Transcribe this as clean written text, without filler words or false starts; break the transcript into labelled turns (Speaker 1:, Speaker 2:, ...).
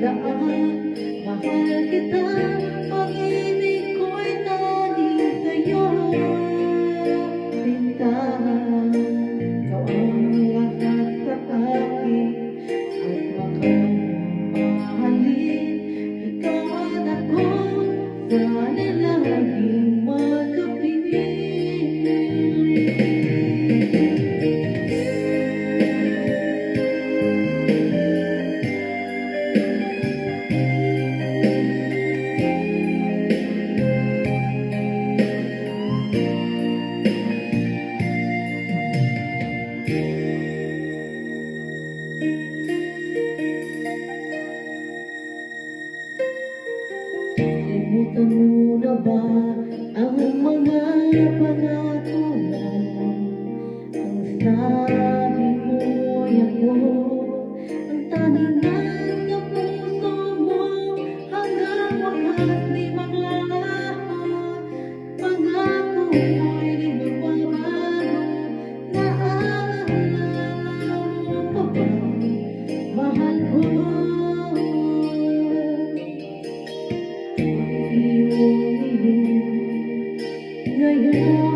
Speaker 1: Mahal kita, pag-ibig ko'y tanging sa'yo. Sinta, ikaw ang lahat sa akin, at makamamahalin. Ikaw at ako, sana laging magkapiling. Limutan mo na ba ang mga pangako mo? Ang sabi mo'y ako ang tanging nasa puso mo. Hanggang wakas di maglalaho, pangako mo'y di magbabago. Naalala mo pa ba, mahal ko? Ngayon